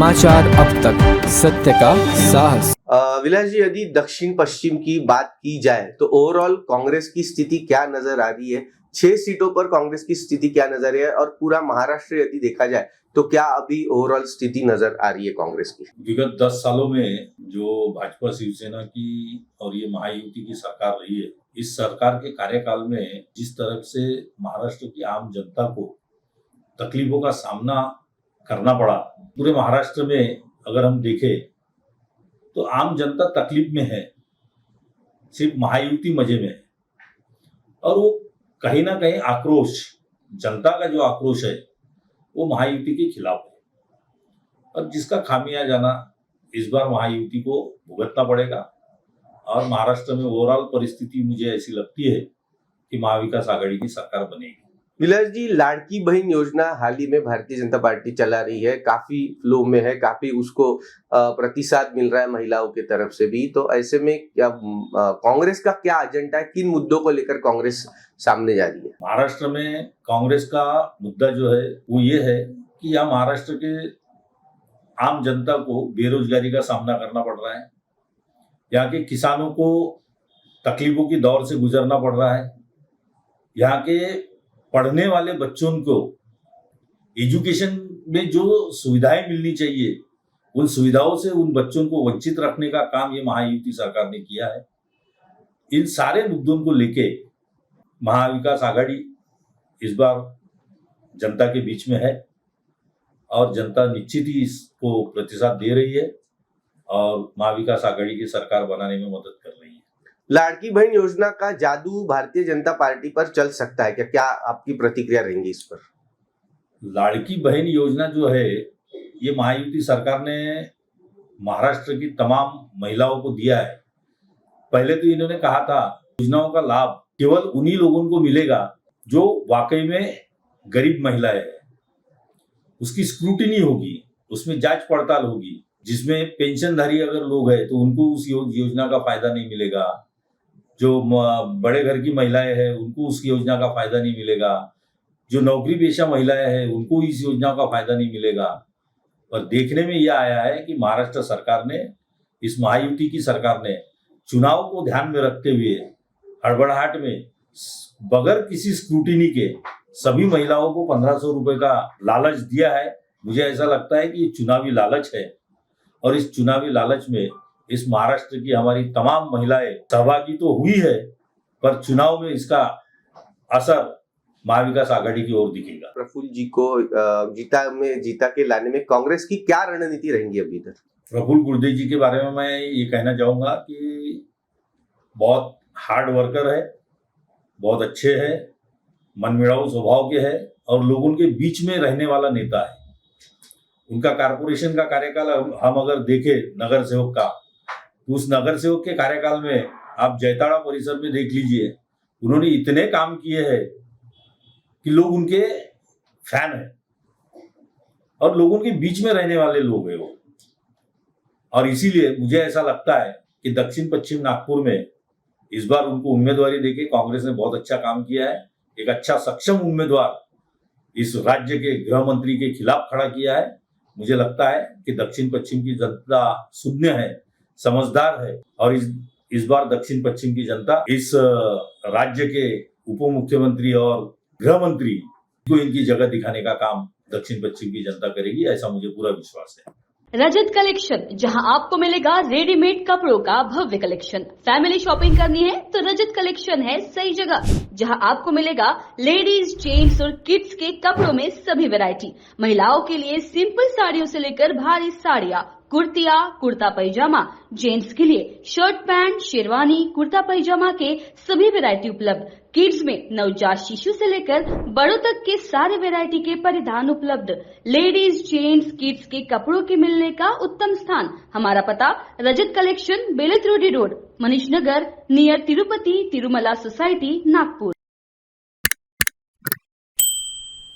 समाचार अब तक, सत्य का साहस। विलास जी, यदि दक्षिण पश्चिम की बात की जाए तो ओवरऑल कांग्रेस की स्थिति क्या नजर आ रही है? 6 सीटों पर कांग्रेस की स्थिति क्या नजर आ रही है और पूरा महाराष्ट्र यदि देखा जाए तो क्या अभी ओवरऑल स्थिति नजर आ रही है कांग्रेस की? विगत 10 सालों में जो भाजपा शिवसेना की और ये महायुति की सरकार रही है, इस सरकार के कार्यकाल में जिस तरह से महाराष्ट्र की आम जनता को तकलीफों का सामना करना पड़ा, पूरे महाराष्ट्र में अगर हम देखें तो आम जनता तकलीफ में है, सिर्फ महायुति मजे में है। और वो कहीं ना कहीं आक्रोश, जनता का जो आक्रोश है वो महायुति के खिलाफ है और जिसका खामियाजाना इस बार महायुति को भुगतना पड़ेगा। और महाराष्ट्र में ओवरऑल परिस्थिति मुझे ऐसी लगती है कि महाविकास आघाड़ी की सरकार बनेगी। विलास जी, लाड़की बहन योजना हाल ही में भारतीय जनता पार्टी चला रही है, काफी फ्लो में है, काफी उसको प्रतिसाद मिल रहा है महिलाओं की तरफ से भी। तो ऐसे में क्या कांग्रेस का क्या एजेंडा है, किन मुद्दों को लेकर कांग्रेस सामने जा रही है? महाराष्ट्र में कांग्रेस का मुद्दा जो है वो ये है कि यहाँ महाराष्ट्र के आम जनता को बेरोजगारी का सामना करना पड़ रहा है, यहाँ के किसानों को तकलीफों की दौर से गुजरना पड़ रहा है, यहाँ के पढ़ने वाले बच्चों को एजुकेशन में जो सुविधाएं मिलनी चाहिए उन सुविधाओं से उन बच्चों को वंचित रखने का काम ये महायुति सरकार ने किया है। इन सारे मुद्दों को लेके महाविकास आघाड़ी इस बार जनता के बीच में है और जनता निश्चित ही इसको प्रतिसाद दे रही है और महाविकास आघाड़ी की सरकार बनाने में मदद कर रही है। लाड़की बहन योजना का जादू भारतीय जनता पार्टी पर चल सकता है क्या? क्या आपकी प्रतिक्रिया रहेंगी इस पर? लाड़की बहन योजना जो है ये महायुति सरकार ने महाराष्ट्र की तमाम महिलाओं को दिया है। पहले तो इन्होंने कहा था योजनाओं का लाभ केवल उन्हीं लोगों को मिलेगा जो वाकई में गरीब महिलाएं हैं, उसकी स्क्रूटिनी होगी, उसमें जांच पड़ताल होगी, जिसमें पेंशनधारी अगर लोग हैं तो उनको उस योजना का फायदा नहीं मिलेगा, जो बड़े घर की महिलाएं हैं उनको उस योजना का फायदा नहीं मिलेगा, जो नौकरी पेशा महिलाएं हैं उनको इस योजना का फायदा नहीं मिलेगा। और देखने में यह आया है कि महाराष्ट्र सरकार ने, इस महायुति की सरकार ने चुनाव को ध्यान में रखते हुए हड़बड़ाहट में बगैर किसी स्क्रूटिनी के सभी महिलाओं को 1500 रुपए का लालच दिया है। मुझे ऐसा लगता है कि ये चुनावी लालच है और इस चुनावी लालच में इस महाराष्ट्र की हमारी तमाम महिलाएं सहभागी तो हुई है, पर चुनाव में इसका असर महाविकास आघाड़ी की ओर दिखेगा। प्रफुल्ल जी को जीता के लाने में कांग्रेस की क्या रणनीति रहेंगी अभी तक? प्रफुल्ल गुर्दे जी के बारे में मैं ये कहना चाहूंगा कि बहुत हार्ड वर्कर है, बहुत अच्छे हैं, मनमिड़ाऊ स्वभाव के हैं और लोगों के बीच में रहने वाला नेता है। उनका कारपोरेशन का कार्यकाल हम अगर देखें नगर सेवक का, तो उस नगर सेवक के कार्यकाल में आप जयताड़ा परिसर में देख लीजिए, उन्होंने इतने काम किए हैं कि लोग उनके फैन हैं और लोगों के बीच में रहने वाले लोग हैं वो। और इसीलिए मुझे ऐसा लगता है कि दक्षिण पश्चिम नागपुर में इस बार उनको उम्मीदवारी देके कांग्रेस ने बहुत अच्छा काम किया है। एक अच्छा सक्षम उम्मीदवार इस राज्य के गृह मंत्री के खिलाफ खड़ा किया है। मुझे लगता है कि दक्षिण पश्चिम की जनता सुज्ञ है, समझदार है और इस बार दक्षिण पश्चिम की जनता इस राज्य के उप मुख्यमंत्री और गृह मंत्री को इनकी जगह दिखाने का काम दक्षिण पश्चिम की जनता करेगी, ऐसा मुझे पूरा विश्वास है। रजत कलेक्शन, जहां आपको मिलेगा रेडीमेड कपड़ों का भव्य कलेक्शन। फैमिली शॉपिंग करनी है तो रजत कलेक्शन है सही जगह, जहां आपको मिलेगा लेडीज, जेंट्स और किड्स के कपड़ों में सभी वैरायटी। महिलाओं के लिए सिंपल साड़ियों से लेकर भारी साड़ियां, कुर्तिया, कुर्ता पैजामा, जेंट्स के लिए शर्ट पैंट, शेरवानी, कुर्ता पैजामा के सभी वैरायटी उपलब्ध। किड्स में नवजात शिशु से लेकर बड़ों तक के सारे वैरायटी के परिधान उपलब्ध। लेडीज, जेंट्स, किड्स के कपड़ों के मिलने का उत्तम स्थान। हमारा पता रजत collection, बेलत रोडी road, Manish Nagar, near Tirupati Tirumala society, Nagpur.